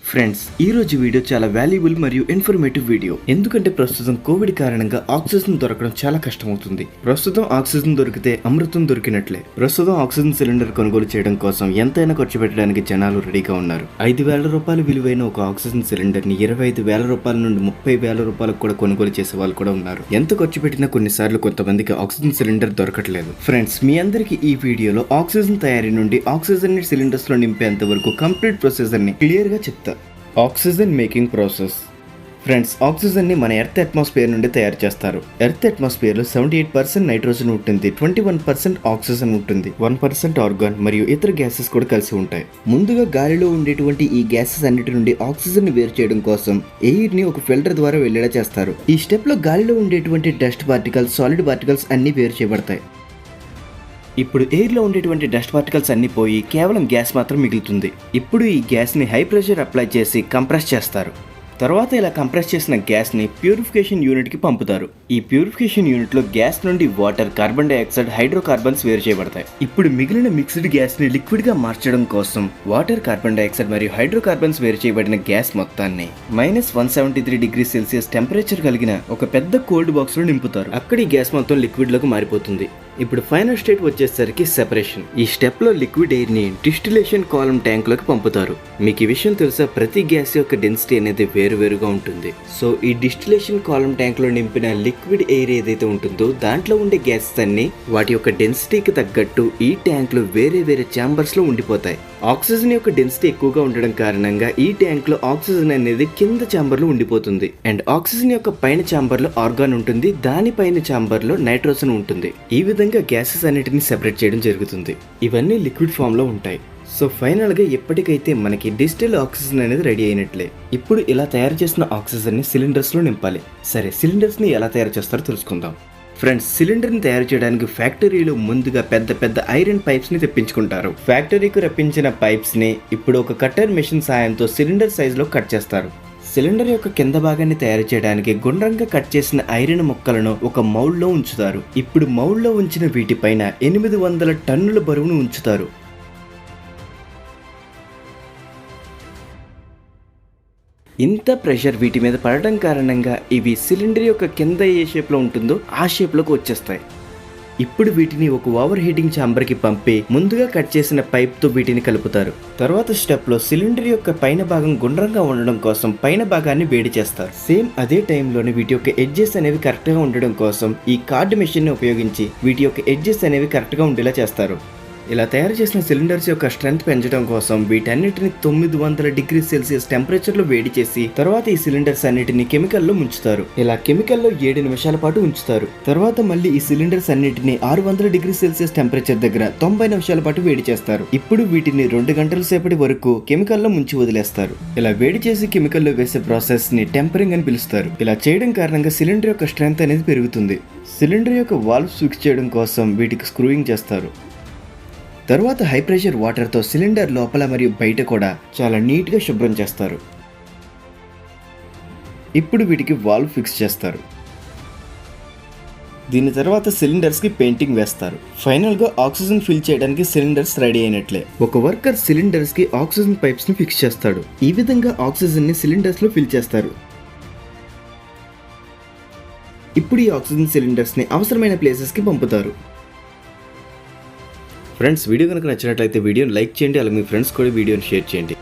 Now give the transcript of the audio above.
Friends, ఈ రోజు video చాలా వాల్యుబుల్ మరియు ఇన్ఫర్మేటివ్ వీడియో. ఎందుకంటే ప్రస్తుతం కోవిడ్ కారణంగా ఆక్సిజన్ దొరకడం చాలా కష్టమవుతుంది. ప్రస్తుతం ఆక్సిజన్ దొరికితే అమృతం దొరికినట్లే. ప్రస్తుతం ఆక్సిజన్ సిలిండర్ కొనుగోలు చేయడం కోసం ఎంతైనా ఖర్చు పెట్టడానికి జనాలు రెడీగా ఉన్నారు. 5,000 రూపాయలు విలువైన ఒక ఆక్సిజన్ సిలిండర్ ని 25,000 రూపాయల నుండి 30,000 రూపాయలకు కూడా కొనుగోలు చేసే వాళ్ళు కూడా ఉన్నారు. ఎంత ఖర్చు పెట్టినా కొన్నిసార్లు కొంతమందికి ఆక్సిజన్ సిలిండర్ దొరకట్లేదు. ఫ్రెండ్స్, మీ అందరికి ఈ వీడియోలో ఆక్సిజన్ తయారీ నుండి ఆక్సిజన్ ని సిలిండర్స్ లో నింపేంత వరకు కంప్లీట్ ప్రొసీజర్ ని క్లియర్ గా చెప్తా. Oxygen making process. Friends, oxygen ని మన ఎర్త్ అట్మాస్ఫియర్ నుండి తయారు చేస్తారు. ఎర్త్ అట్మాస్ఫియర్ లో 78% నైట్రోజన్ ఉంటుంది, 21% ఆక్సిజన్ ఉంటుంది, 1% ఆర్గాన్ మరియు ఇతర గ్యాసెస్ కూడా కలిసి ఉంటాయి. ముందుగా గాలిలో ఉండేటువంటి ఈ గ్యాసెస్ అన్నిటి నుండి ఆక్సిజన్ ని వేరు చేయడం కోసం ఎయిర్ ని ఒక ఫిల్టర్ ద్వారా వెళ్లేలా చేస్తారు. ఈ స్టెప్ లో గాలిలో ఉండేటువంటి డస్ట్ పార్టికల్స్, సాలిడ్ పార్టికల్స్ అన్ని వేరు చేయబడతాయి. ఇప్పుడు ఎయిర్ లో ఉండేటువంటి డస్ట్ పార్టికల్స్ అన్ని పోయి కేవలం గ్యాస్ మాత్రం మిగులుతుంది. ఇప్పుడు ఈ గ్యాస్ ని హై ప్రెషర్ అప్లై చేసి కంప్రెస్ చేస్తారు. తర్వాత ఇలా కంప్రెస్ చేసిన గ్యాస్ ని ప్యూరిఫికేషన్ యూనిట్ కి పంపుతారు. ఈ ప్యూరిఫికేషన్ యూనిట్ లో గ్యాస్ నుండి వాటర్, కార్బన్ డైఆక్సైడ్, హైడ్రోకార్బన్స్ వేరు చేయబడతాయి. ఇప్పుడు మిగిలిన మిక్స్డ్ గ్యాస్ ని లిక్విడ్ గా మార్చడం కోసం వాటర్, కార్బన్ డైఆక్సైడ్ మరియు హైడ్రోకార్బన్స్ వేరు చేయబడిన గ్యాస్ మొత్తాన్ని -173°C టెంపరేచర్ కలిగిన ఒక పెద్ద కోల్డ్ బాక్స్ లో నింపుతారు. అక్కడ ఈ గ్యాస్ మొత్తం లిక్విడ్ లోకి మారిపోతుంది. ఇప్పుడు ఫైనల్ స్టేట్ వచ్చేసరికి సెపరేషన్. ఈ స్టెప్ లో లిక్విడ్ ఎయిర్ ని డిస్టిలేషన్ కాలమ్ ట్యాంక్ లోకి పంపుతారు. మీకు ఈ విషయం తెలుసా? ప్రతి గ్యాస్ యొక్క డెన్సిటీ అనేది వేరువేరుగా ఉంటుంది. సో ఈ డిస్టిలేషన్ కాలమ్ ట్యాంక్ లో నింపిన లిక్విడ్ ఎయిర్ ఏదైతే ఉంటుందో దాంట్లో ఉండే గ్యాసెస్ అన్ని వాటి యొక్క డెన్సిటీకి తగ్గట్టు ఈ ట్యాంక్ లో వేరే వేరే ఛాంబర్స్ లో ఉండిపోతాయి. ఆక్సిజన్ యొక్క డెన్సిటీ ఎక్కువగా ఉండడం కారణంగా ఈ ట్యాంక్ లో ఆక్సిజన్ అనేది కింద ఛాంబర్ లో ఉండిపోతుంది. అండ్ ఆక్సిజన్ యొక్క పైన ఛాంబర్ లో ఆర్గాన్ ఉంటుంది, దానిపైన ఛాంబర్ లో నైట్రోజన్ ఉంటుంది. ఈ విధంగా గ్యాసెస్ అన్నిటిని సెపరేట్ చేయడం జరుగుతుంది. ఇవన్నీ లిక్విడ్ ఫామ్ లో ఉంటాయి. సో ఫైనల్ గా ఎప్పటికైతే మనకి డిస్టిల్ ఆక్సిజన్ అనేది రెడీ అయినట్లే. ఇప్పుడు ఇలా తయారు చేసిన ఆక్సిజన్ ని సిలిండర్స్ లో నింపాలి. సరే, సిలిండర్స్ ని ఎలా తయారు చేస్తారో తెలుసుకుందాం. ఫ్రెండ్స్, సిలిండర్ ని తయారు చేయడానికి ఫ్యాక్టరీలో ముందుగా పెద్ద పెద్ద ఐరన్ పైప్స్ ని తెప్పించుకుంటారు. ఫ్యాక్టరీకి రప్పించిన పైప్స్ ని ఇప్పుడు ఒక కట్టర్ మెషిన్ సాయంతో సిలిండర్ సైజ్ లో కట్ చేస్తారు. సిలిండర్ యొక్క కింద భాగాన్ని తయారు చేయడానికి గుండ్రంగా కట్ చేసిన ఐరన్ ముక్కలను ఒక మౌల్డ్ లో ఉంచుతారు. ఇప్పుడు మౌల్డ్ లో ఉంచిన వీటిపైన 800 టన్నుల బరువును ఉంచుతారు. ఇంత ప్రెషర్ వీటి మీద పడటం కారణంగా ఇవి సిలిండర్ యొక్క కింద ఏ షేప్ లో ఉంటుందో ఆ షేప్ లోకి వచ్చేస్తాయి. ఇప్పుడు వీటిని ఒక ఓవర్ హీటింగ్ ఛాంబర్ కి పంపి ముందుగా కట్ చేసిన పైప్ తో వీటిని కలుపుతారు. తర్వాత స్టెప్ లో సిలిండర్ యొక్క పైన భాగం గుండ్రంగా ఉండడం కోసం పైన భాగాన్ని వేడి చేస్తారు. సేమ్ అదే టైంలోనే వీటి యొక్క ఎడ్జెస్ అనేవి కరెక్ట్ గా ఉండడం కోసం ఈ కార్డ్ మెషిన్ ని ఉపయోగించి వీటి యొక్క ఎడ్జెస్ అనేవి కరెక్ట్ గా ఉండేలా చేస్తారు. ఇలా తయారు చేసిన సిలిండర్స్ యొక్క స్ట్రెంత్ పెంచడం కోసం వీటన్నిటిని 900°C టెంపరేచర్ లో వేడి చేసి తర్వాత ఈ సిలిండర్స్ అన్నిటిని కెమికల్ లో ముంచుతారు. ఇలా కెమికల్ లో 7 నిమిషాల పాటు ఉంచుతారు. తర్వాత మళ్ళీ ఈ సిలిండర్స్ అన్నిటిని 600°C టెంపరేచర్ దగ్గర 90 నిమిషాల పాటు వేడి చేస్తారు. ఇప్పుడు వీటిని 2 గంటల సేపటి వరకు కెమికల్ లో ముంచి వదిలేస్తారు. ఇలా వేడి చేసి కెమికల్ లో వేసే ప్రాసెస్ ని టెంపరింగ్ అని పిలుస్తారు. ఇలా చేయడం కారణంగా సిలిండర్ యొక్క స్ట్రెంత్ అనేది పెరుగుతుంది. సిలిండర్ యొక్క వాల్వ్స్ ఫిక్స్ చేయడం కోసం వీటికి స్క్రూయింగ్ చేస్తారు. తర్వాత హై ప్రెషర్ వాటర్ తో సిలిండర్ లోపల మరియు బయట కూడా చాలా నీట్ గా శుభ్రం చేస్తారు. ఇప్పుడు వీటికి వాల్వ్ ఫిక్స్ చేస్తారు. దీని తర్వాత సిలిండర్స్ కి పెయింటింగ్ వేస్తారు. ఫైనల్ గా ఆక్సిజన్ ఫిల్ చేయడానికి సిలిండర్స్ రెడీ అయినట్లే. ఒక వర్కర్ సిలిండర్స్ కి ఆక్సిజన్ పైప్స్ ని ఫిక్స్ చేస్తాడు. ఈ విధంగా ఆక్సిజన్ ని సిలిండర్స్ లో ఫిల్ చేస్తారు. ఇప్పుడు ఈ ఆక్సిజన్ సిలిండర్స్ ని అవసరమైన ప్లేసెస్ కి పంపుతారు. ఫ్రెండ్స్, వీడియో కనుక నచ్చినట్లయితే వీడియోని లైక్ చేయండి, అలాగే మీ ఫ్రెండ్స్ కూడా వీడియోని షేర్ చేయండి.